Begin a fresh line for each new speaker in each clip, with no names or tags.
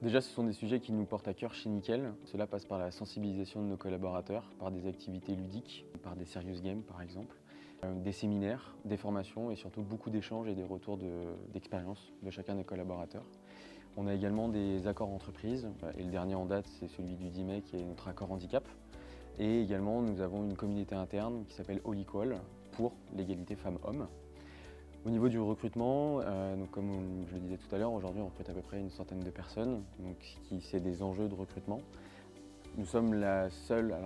Déjà, ce sont des sujets qui nous portent à cœur chez Nickel. Cela passe par la sensibilisation de nos collaborateurs, par des activités ludiques, par des serious games par exemple, des séminaires, des formations et surtout beaucoup d'échanges et des retours d'expérience de chacun des collaborateurs. On a également des accords entreprises et le dernier en date, c'est celui du 10 mai qui est notre accord handicap. Et également, nous avons une communauté interne qui s'appelle All Equal pour l'égalité femmes-hommes. Au niveau du recrutement, donc comme je le disais tout à l'heure, aujourd'hui on recrute à peu près une centaine de personnes, donc c'est des enjeux de recrutement. Nous sommes la seule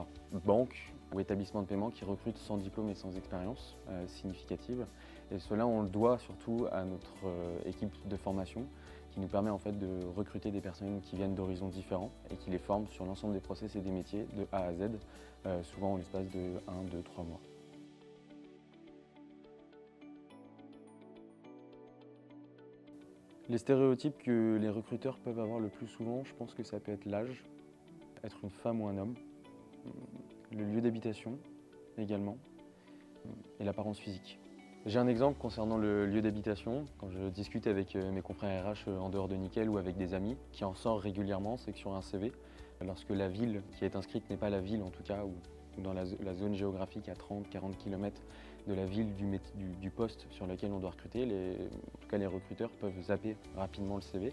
banque ou établissement de paiement qui recrute sans diplôme et sans expérience significative. Et cela on le doit surtout à notre équipe de formation qui nous permet en fait de recruter des personnes qui viennent d'horizons différents et qui les forment sur l'ensemble des process et des métiers de A à Z, souvent en l'espace de 1, 2, 3 mois. Les stéréotypes que les recruteurs peuvent avoir le plus souvent, je pense que ça peut être l'âge, être une femme ou un homme, le lieu d'habitation également, et l'apparence physique. J'ai un exemple concernant le lieu d'habitation. Quand je discute avec mes confrères RH en dehors de Nickel ou avec des amis, qui en sort régulièrement, c'est que sur un CV, lorsque la ville qui est inscrite n'est pas la ville en tout cas, ou dans la zone géographique à 30-40 km de la ville du poste sur lequel on doit recruter, en tout cas les recruteurs peuvent zapper rapidement le CV.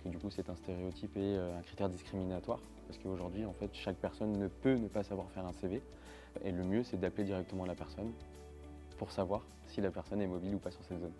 Et du coup c'est un stéréotype et un critère discriminatoire parce qu'aujourd'hui en fait chaque personne ne peut ne pas savoir faire un CV et le mieux c'est d'appeler directement la personne pour savoir si la personne est mobile ou pas sur cette zone.